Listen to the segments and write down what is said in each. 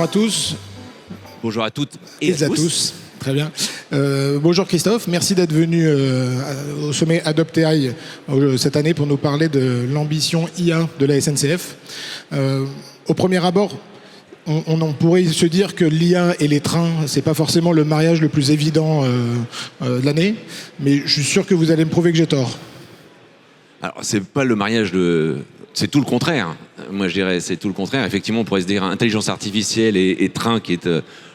à tous. Bonjour à toutes et à tous. Très bien. Bonjour Christophe, merci d'être venu au sommet Adopt AI cette année pour nous parler de l'ambition IA de la SNCF. Au premier abord, on pourrait se dire que l'IA et les trains, c'est pas forcément le mariage le plus évident de l'année, mais je suis sûr que vous allez me prouver que j'ai tort. Alors, c'est pas le mariage c'est tout le contraire. Moi, je dirais, c'est tout le contraire. Effectivement, on pourrait se dire intelligence artificielle et train qui est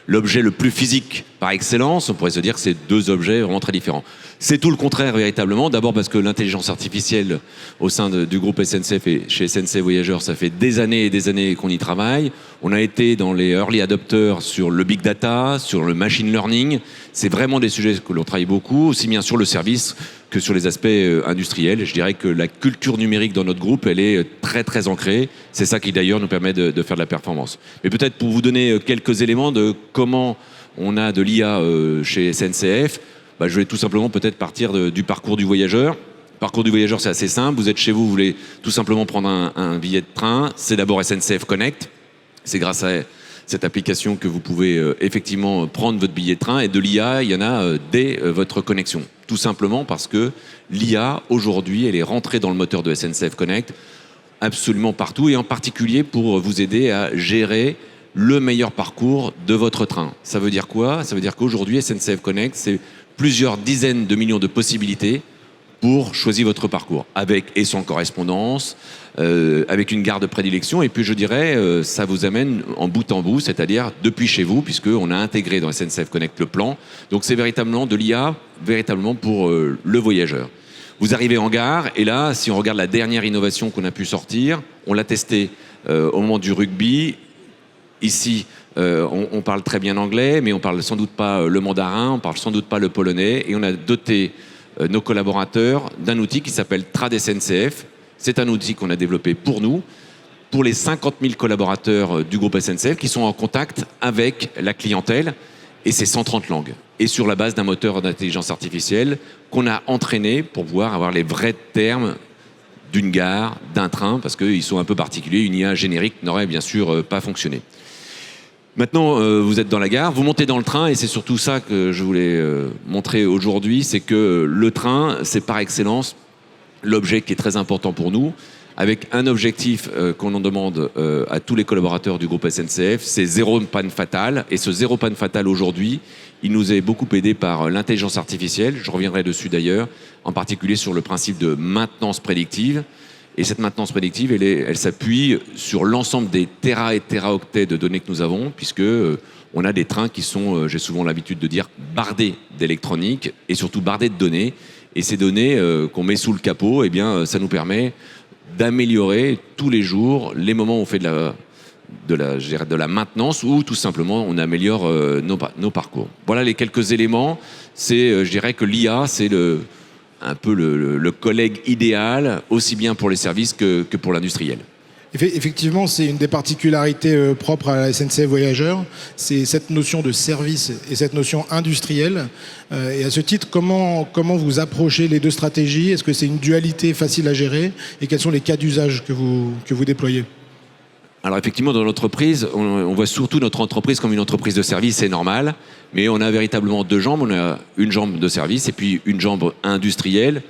l'objet le plus physique par excellence. On pourrait se dire que c'est deux objets vraiment très différents. C'est tout le contraire, véritablement. D'abord parce que l'intelligence artificielle au sein du groupe SNCF et chez SNCF Voyageurs, ça fait des années et des années qu'on y travaille. On a été dans les early adopters sur le big data, sur le machine learning. C'est vraiment des sujets que l'on travaille beaucoup, aussi bien sur le service que sur les aspects industriels. Je dirais que la culture numérique dans notre groupe, elle est très très ancrée. C'est ça qui d'ailleurs nous permet de faire de la performance. Mais peut-être pour vous donner quelques éléments de comment on a de l'IA chez SNCF, je vais tout simplement peut-être partir du parcours du voyageur. Le parcours du voyageur, c'est assez simple. Vous êtes chez vous, vous voulez tout simplement prendre un billet de train. C'est d'abord SNCF Connect. C'est grâce à cette application que vous pouvez effectivement prendre votre billet de train. Et de l'IA, il y en a dès votre connexion. Tout simplement parce que l'IA, aujourd'hui, elle est rentrée dans le moteur de SNCF Connect absolument partout, et en particulier pour vous aider à gérer le meilleur parcours de votre train. Ça veut dire quoi? Ça veut dire qu'aujourd'hui, SNCF Connect, c'est plusieurs dizaines de millions de possibilités pour choisir votre parcours, avec et sans correspondance, avec une gare de prédilection. Et puis je dirais, ça vous amène en bout en bout, c'est-à-dire depuis chez vous, puisqu'on a intégré dans SNCF Connect le plan. Donc c'est véritablement de l'IA, véritablement pour le voyageur. Vous arrivez en gare, et là, si on regarde la dernière innovation qu'on a pu sortir, on l'a testé au moment du rugby. Ici, on parle très bien anglais, mais on parle sans doute pas le mandarin, on parle sans doute pas le polonais, et on a doté nos collaborateurs d'un outil qui s'appelle Trad SNCF. C'est un outil qu'on a développé pour nous, pour les 50 000 collaborateurs du groupe SNCF qui sont en contact avec la clientèle, et c'est 130 langues. Et sur la base d'un moteur d'intelligence artificielle qu'on a entraîné pour pouvoir avoir les vrais termes d'une gare, d'un train, parce qu'ils sont un peu particuliers. Une IA générique n'aurait bien sûr pas fonctionné. Maintenant, vous êtes dans la gare, vous montez dans le train, et c'est surtout ça que je voulais montrer aujourd'hui, c'est que le train, c'est par excellence l'objet qui est très important pour nous, avec un objectif qu'on en demande à tous les collaborateurs du groupe SNCF, c'est zéro panne fatale. Et ce zéro panne fatale aujourd'hui, il nous est beaucoup aidé par l'intelligence artificielle. Je reviendrai dessus d'ailleurs, en particulier sur le principe de maintenance prédictive. Et cette maintenance prédictive, elle s'appuie sur l'ensemble des téra et téraoctets de données que nous avons, puisque on a des trains qui sont, j'ai souvent l'habitude de dire, bardés d'électronique et surtout bardés de données. Et ces données qu'on met sous le capot, eh bien, ça nous permet d'améliorer tous les jours les moments où on fait de la maintenance, ou tout simplement on améliore nos parcours. Voilà les quelques éléments. Je dirais que l'IA, c'est un peu le collègue idéal, aussi bien pour les services que pour l'industriel. Effectivement, c'est une des particularités propres à la SNCF Voyageurs, c'est cette notion de service et cette notion industrielle. Et à ce titre, comment vous approchez les deux stratégies? Est-ce que c'est une dualité facile à gérer? Et quels sont les cas d'usage que vous déployez? Alors effectivement, dans l'entreprise, on voit surtout notre entreprise comme une entreprise de service, c'est normal, mais on a véritablement deux jambes. On a une jambe de service et puis une jambe industrielle.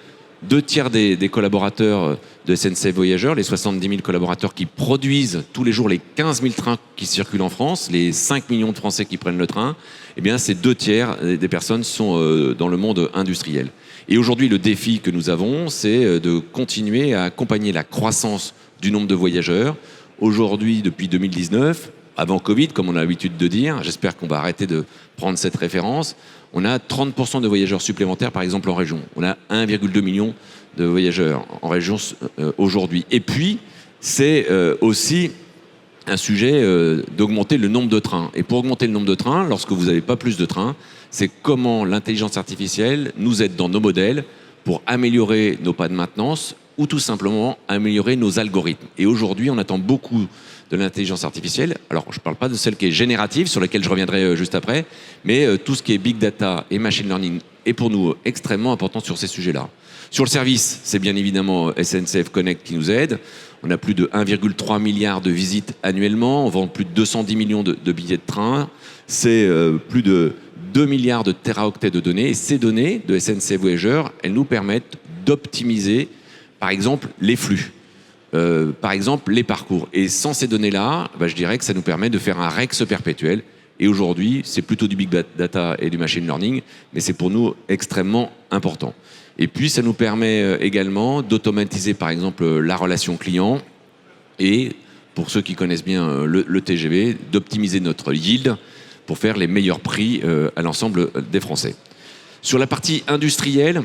2/3 des collaborateurs de SNCF Voyageurs, les 70 000 collaborateurs qui produisent tous les jours les 15 000 trains qui circulent en France, les 5 millions de Français qui prennent le train, eh bien ces 2/3 des personnes sont dans le monde industriel. Et aujourd'hui, le défi que nous avons, c'est de continuer à accompagner la croissance du nombre de voyageurs. Aujourd'hui, depuis 2019, avant Covid, comme on a l'habitude de dire, j'espère qu'on va arrêter de prendre cette référence, on a 30% de voyageurs supplémentaires, par exemple, en région. On a 1,2 million de voyageurs en région aujourd'hui. Et puis, c'est aussi un sujet d'augmenter le nombre de trains. Et pour augmenter le nombre de trains, lorsque vous n'avez pas plus de trains, c'est comment l'intelligence artificielle nous aide dans nos modèles pour améliorer nos pas de maintenance ou tout simplement améliorer nos algorithmes. Et aujourd'hui, on attend beaucoup de l'intelligence artificielle. Alors, je ne parle pas de celle qui est générative, sur laquelle je reviendrai juste après, mais tout ce qui est big data et machine learning est pour nous extrêmement important sur ces sujets-là. Sur le service, c'est bien évidemment SNCF Connect qui nous aide. On a plus de 1,3 milliard de visites annuellement, on vend plus de 210 millions de billets de train, c'est plus de 2 milliards de téraoctets de données. Et ces données de SNCF Voyageurs, elles nous permettent d'optimiser, par exemple, les flux. Par exemple, les parcours. Et sans ces données-là, je dirais que ça nous permet de faire un REX perpétuel. Et aujourd'hui, c'est plutôt du big data et du machine learning, mais c'est pour nous extrêmement important. Et puis, ça nous permet également d'automatiser, par exemple, la relation client et, pour ceux qui connaissent bien le TGV, d'optimiser notre yield pour faire les meilleurs prix à l'ensemble des Français. Sur la partie industrielle,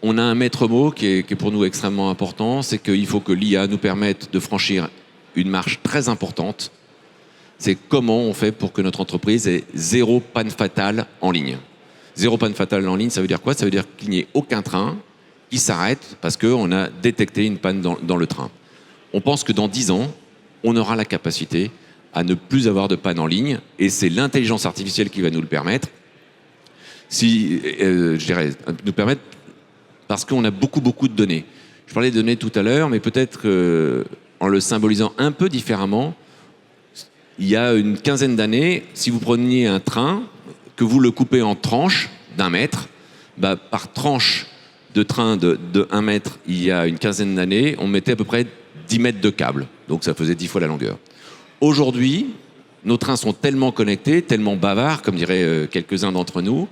on a un maître mot qui est pour nous extrêmement important, c'est qu'il faut que l'IA nous permette de franchir une marche très importante. C'est comment on fait pour que notre entreprise ait zéro panne fatale en ligne. Zéro panne fatale en ligne, ça veut dire quoi? Ça veut dire qu'il n'y ait aucun train qui s'arrête parce qu'on a détecté une panne dans le train. On pense que dans 10 ans, on aura la capacité à ne plus avoir de panne en ligne, et c'est l'intelligence artificielle qui va nous le permettre. Je dirais, nous permettre parce qu'on a beaucoup de données. Je parlais de données tout à l'heure, mais peut-être en le symbolisant un peu différemment, il y a une quinzaine d'années, si vous preniez un train, que vous le coupez en tranches d'1 mètre, par tranche de train de 1 mètre, il y a une quinzaine d'années, on mettait à peu près 10 mètres de câble. Donc ça faisait 10 fois la longueur. Aujourd'hui, nos trains sont tellement connectés, tellement bavards, comme diraient quelques-uns d'entre nous,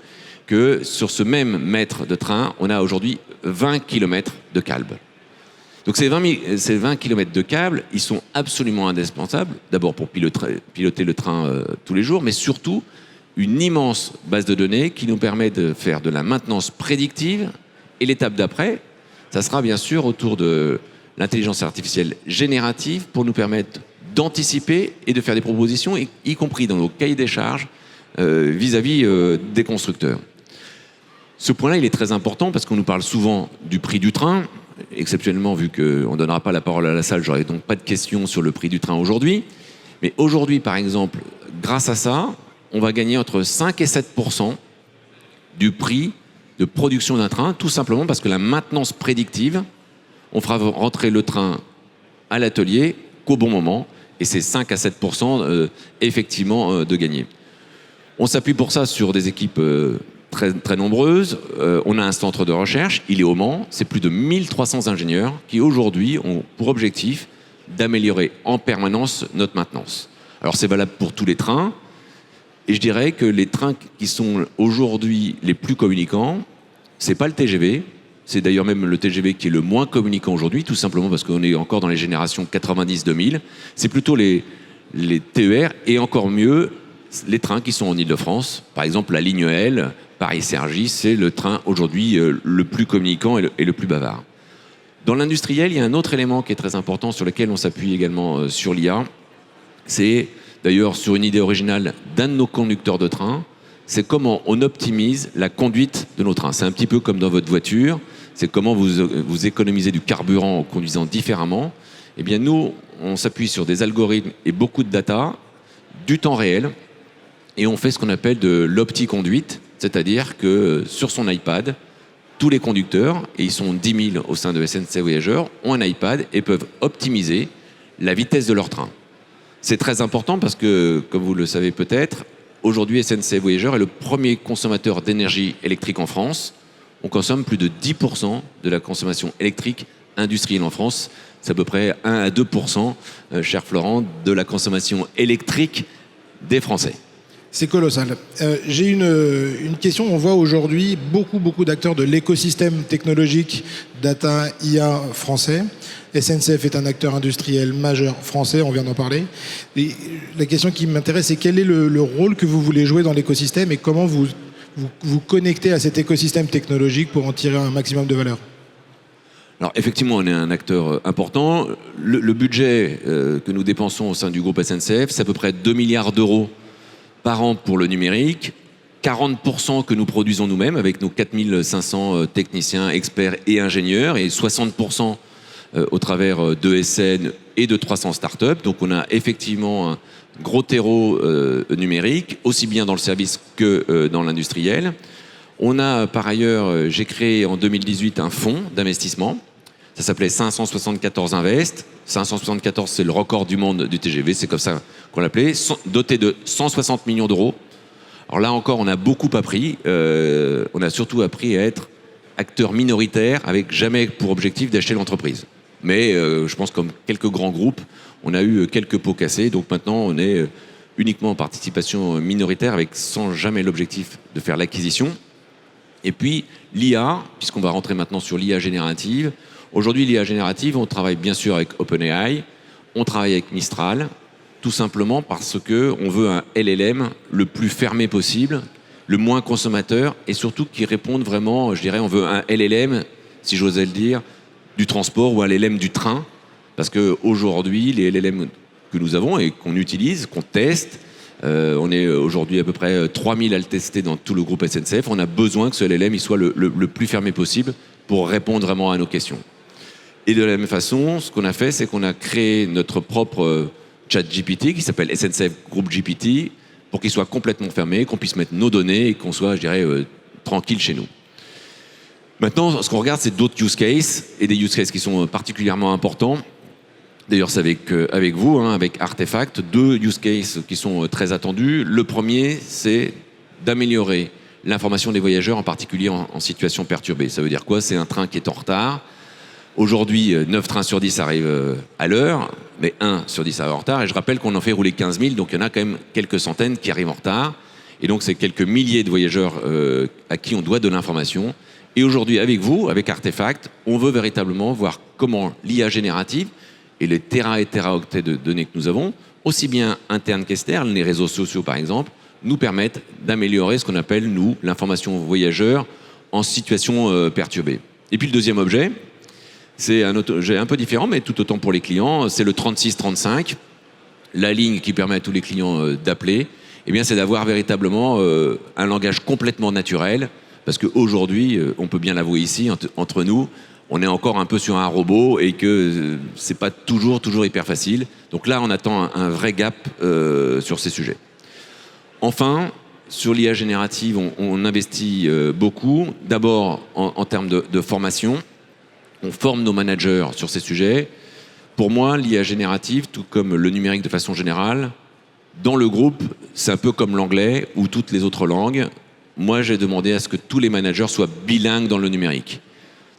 que sur ce même mètre de train, on a aujourd'hui 20 km de câble. Donc ces 20 km de câble, ils sont absolument indispensables, d'abord pour piloter le train tous les jours, mais surtout une immense base de données qui nous permet de faire de la maintenance prédictive. Et l'étape d'après, ça sera bien sûr autour de l'intelligence artificielle générative pour nous permettre d'anticiper et de faire des propositions, y compris dans nos cahiers des charges, vis-à-vis des constructeurs. Ce point-là, il est très important parce qu'on nous parle souvent du prix du train. Exceptionnellement, vu qu'on ne donnera pas la parole à la salle, j'aurai donc pas de questions sur le prix du train aujourd'hui. Mais aujourd'hui, par exemple, grâce à ça, on va gagner entre 5 et 7% du prix de production d'un train, tout simplement parce que la maintenance prédictive, on fera rentrer le train à l'atelier qu'au bon moment, et c'est 5 à 7% effectivement de gagner. On s'appuie pour ça sur des équipes très nombreuses. On a un centre de recherche, il est au Mans, c'est plus de 1300 ingénieurs qui aujourd'hui ont pour objectif d'améliorer en permanence notre maintenance. Alors c'est valable pour tous les trains, et je dirais que les trains qui sont aujourd'hui les plus communicants, c'est pas le TGV, c'est d'ailleurs même le TGV qui est le moins communicant aujourd'hui, tout simplement parce qu'on est encore dans les générations 90-2000, c'est plutôt les TER, et encore mieux, les trains qui sont en Île-de-France. Par exemple, la ligne L, Paris-Cergy, c'est le train aujourd'hui le plus communicant et le plus bavard. Dans l'industriel, il y a un autre élément qui est très important sur lequel on s'appuie également sur l'IA. C'est d'ailleurs sur une idée originale d'un de nos conducteurs de train. C'est comment on optimise la conduite de nos trains. C'est un petit peu comme dans votre voiture. C'est comment vous économisez du carburant en conduisant différemment. Eh bien, nous, on s'appuie sur des algorithmes et beaucoup de data, du temps réel, et on fait ce qu'on appelle de l'opti-conduite, c'est-à-dire que sur son iPad, tous les conducteurs, et ils sont 10 000 au sein de SNCF Voyageurs, ont un iPad et peuvent optimiser la vitesse de leur train. C'est très important parce que, comme vous le savez peut-être, aujourd'hui SNCF Voyageurs est le premier consommateur d'énergie électrique en France. On consomme plus de 10% de la consommation électrique industrielle en France. C'est à peu près 1 à 2%, cher Florent, de la consommation électrique des Français. C'est colossal. J'ai une question. On voit aujourd'hui beaucoup d'acteurs de l'écosystème technologique data IA français. SNCF est un acteur industriel majeur français, on vient d'en parler. Et la question qui m'intéresse, c'est quel est le rôle que vous voulez jouer dans l'écosystème et comment vous connectez à cet écosystème technologique pour en tirer un maximum de valeur? Alors effectivement, on est un acteur important. Le budget que nous dépensons au sein du groupe SNCF, c'est à peu près 2 milliards d'euros par an pour le numérique. 40% que nous produisons nous-mêmes avec nos 4500 techniciens, experts et ingénieurs, et 60% au travers d'ESN et de 300 startups. Donc on a effectivement un gros terreau numérique, aussi bien dans le service que dans l'industriel. On a par ailleurs, j'ai créé en 2018 un fonds d'investissement. Ça s'appelait 574 Invest. 574, c'est le record du monde du TGV, c'est comme ça qu'on l'appelait, doté de 160 millions d'euros. Alors là encore, on a beaucoup appris. On a surtout appris à être acteur minoritaire avec jamais pour objectif d'acheter l'entreprise. Mais je pense comme quelques grands groupes, on a eu quelques pots cassés. Donc maintenant, on est uniquement en participation minoritaire avec sans jamais l'objectif de faire l'acquisition. Et puis l'IA, puisqu'on va rentrer maintenant sur l'IA générative. Aujourd'hui, l'IA générative, on travaille bien sûr avec OpenAI, on travaille avec Mistral, tout simplement parce qu'on veut un LLM le plus fermé possible, le moins consommateur, et surtout qui réponde vraiment, je dirais, on veut un LLM, si j'osais le dire, du transport ou un LLM du train, parce qu'aujourd'hui, les LLM que nous avons et qu'on utilise, qu'on teste, on est aujourd'hui à peu près 3000 à le tester dans tout le groupe SNCF, on a besoin que ce LLM il soit le plus fermé possible pour répondre vraiment à nos questions. Et de la même façon, ce qu'on a fait, c'est qu'on a créé notre propre chat GPT qui s'appelle SNCF Group GPT pour qu'il soit complètement fermé, qu'on puisse mettre nos données et qu'on soit, je dirais, tranquille chez nous. Maintenant, ce qu'on regarde, c'est d'autres use cases et des use cases qui sont particulièrement importants. D'ailleurs, c'est avec vous, avec Artefact, 2 use cases qui sont très attendus. Le premier, c'est d'améliorer l'information des voyageurs, en particulier en situation perturbée. Ça veut dire quoi? C'est un train qui est en retard. Aujourd'hui, 9 trains sur 10 arrivent à l'heure, mais 1 sur 10 arrive en retard. Et je rappelle qu'on en fait rouler 15 000, donc il y en a quand même quelques centaines qui arrivent en retard. Et donc, c'est quelques milliers de voyageurs à qui on doit de l'information. Et aujourd'hui, avec vous, avec Artefact, on veut véritablement voir comment l'IA générative et les téra et téraoctets de données que nous avons, aussi bien internes qu'externes, les réseaux sociaux par exemple, nous permettent d'améliorer ce qu'on appelle, nous, l'information voyageur en situation perturbée. Et puis le deuxième objet, c'est un objet un peu différent, mais tout autant pour les clients, c'est le 3635, la ligne qui permet à tous les clients d'appeler. Eh bien, c'est d'avoir véritablement un langage complètement naturel, parce qu'aujourd'hui, on peut bien l'avouer ici, entre nous, on est encore un peu sur un robot et que c'est pas toujours hyper facile. Donc là, on attend un vrai gap sur ces sujets. Enfin, sur l'IA générative, on investit beaucoup. D'abord, en termes de formation. On forme nos managers sur ces sujets. Pour moi, l'IA générative, tout comme le numérique de façon générale, dans le groupe, c'est un peu comme l'anglais ou toutes les autres langues. Moi, j'ai demandé à ce que tous les managers soient bilingues dans le numérique.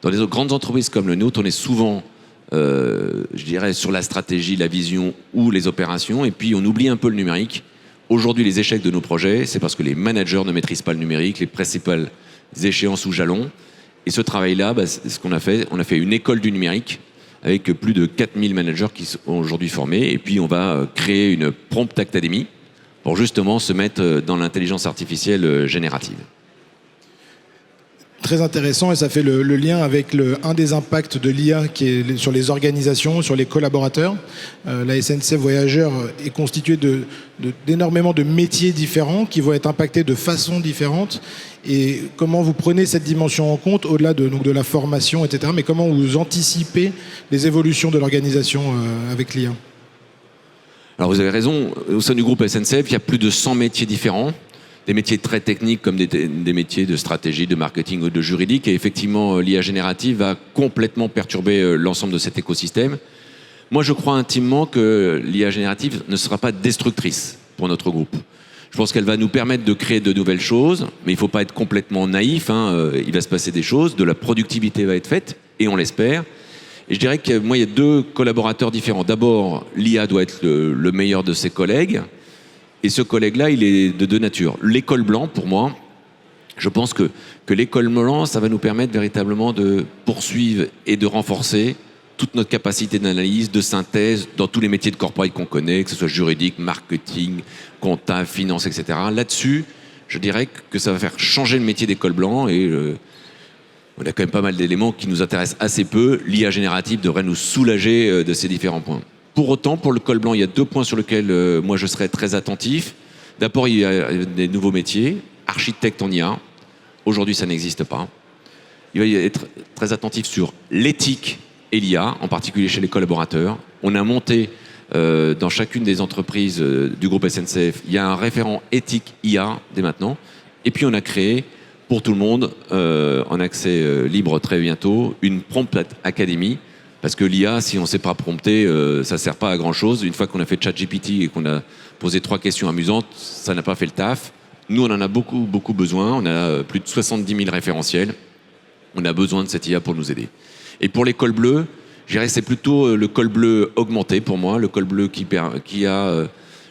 Dans les autres grandes entreprises comme le nôtre, on est souvent, je dirais, sur la stratégie, la vision ou les opérations, et puis on oublie un peu le numérique. Aujourd'hui, les échecs de nos projets, c'est parce que les managers ne maîtrisent pas le numérique, les principales échéances ou jalons. Et ce travail-là, c'est ce qu'on a fait. On a fait une école du numérique avec plus de 4000 managers qui sont aujourd'hui formés. Et puis, on va créer une Prompt Academy pour justement se mettre dans l'intelligence artificielle générative. Très intéressant, et ça fait le lien avec un des impacts de l'IA qui est sur les organisations, sur les collaborateurs. La SNCF Voyageurs est constituée d'énormément de métiers différents qui vont être impactés de façon différente. Et comment vous prenez cette dimension en compte, au-delà de la formation, etc., mais comment vous anticipez les évolutions de l'organisation avec l'IA? Alors vous avez raison, au sein du groupe SNCF, il y a plus de 100 métiers différents. Des métiers très techniques comme des métiers de stratégie, de marketing ou de juridique. Et effectivement, l'IA générative va complètement perturber l'ensemble de cet écosystème. Moi, je crois intimement que l'IA générative ne sera pas destructrice pour notre groupe. Je pense qu'elle va nous permettre de créer de nouvelles choses, mais il ne faut pas être complètement naïf. Il va se passer des choses, de la productivité va être faite, et on l'espère. Et je dirais que moi, il y a 2 collaborateurs différents. D'abord, l'IA doit être le meilleur de ses collègues. Et ce collègue-là, il est de 2 natures. L'école blanc, pour moi, je pense que l'école blanc, ça va nous permettre véritablement de poursuivre et de renforcer toute notre capacité d'analyse, de synthèse dans tous les métiers de corporate qu'on connaît, que ce soit juridique, marketing, compta, finance, etc. Là-dessus, je dirais que ça va faire changer le métier d'école blanc et on a quand même pas mal d'éléments qui nous intéressent assez peu. L'IA générative devrait nous soulager de ces différents points. Pour autant, pour le col blanc, il y a 2 points sur lesquels moi je serais très attentif. D'abord, il y a des nouveaux métiers. architecte en IA. Aujourd'hui, ça n'existe pas. Il va y être très attentif sur l'éthique et l'IA, en particulier chez les collaborateurs. On a monté dans chacune des entreprises du groupe SNCF, il y a un référent éthique IA dès maintenant. Et puis on a créé pour tout le monde, en accès libre très bientôt, une Prompt Academy. Parce que l'IA, si on ne sait pas prompter, ça ne sert pas à grand-chose. Une fois qu'on a fait ChatGPT et qu'on a posé 3 questions amusantes, ça n'a pas fait le taf. Nous, on en a beaucoup, beaucoup besoin. On a plus de 70 000 référentiels. On a besoin de cette IA pour nous aider. Et pour les cols bleus, je dirais que c'est plutôt le col bleu augmenté pour moi, le col bleu qui a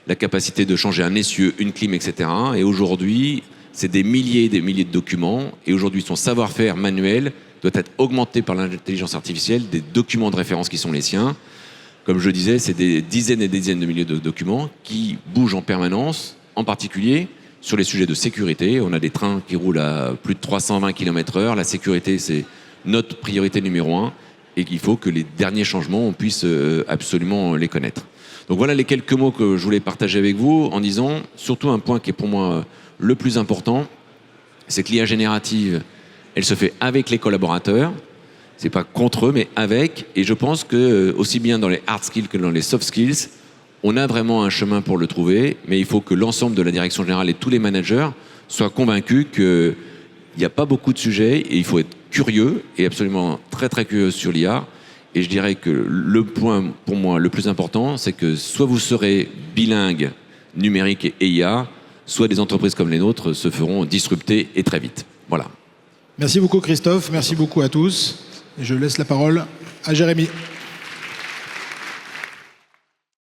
la capacité de changer un essieu, une clim, etc. Et aujourd'hui, c'est des milliers et des milliers de documents. Et aujourd'hui, son savoir-faire manuel doit être augmenté par l'intelligence artificielle des documents de référence qui sont les siens. Comme je disais, c'est des dizaines et des dizaines de milliers de documents qui bougent en permanence, en particulier sur les sujets de sécurité. On a des trains qui roulent à plus de 320 km/h. La sécurité, c'est notre priorité numéro 1 et qu'il faut que les derniers changements, on puisse absolument les connaître. Donc voilà les quelques mots que je voulais partager avec vous en disant surtout un point qui est pour moi le plus important, c'est que l'IA générative, elle se fait avec les collaborateurs. C'est pas contre eux, mais avec. Et je pense que aussi bien dans les hard skills que dans les soft skills, on a vraiment un chemin pour le trouver, mais il faut que l'ensemble de la direction générale et tous les managers soient convaincus qu'il n'y a pas beaucoup de sujets et il faut être curieux et absolument très très curieux sur l'IA. Et je dirais que le point pour moi le plus important, c'est que soit vous serez bilingue numérique et IA, soit des entreprises comme les nôtres se feront disrupter et très vite. Voilà. Merci beaucoup Christophe, merci beaucoup à tous. Et je laisse la parole à Jérémy.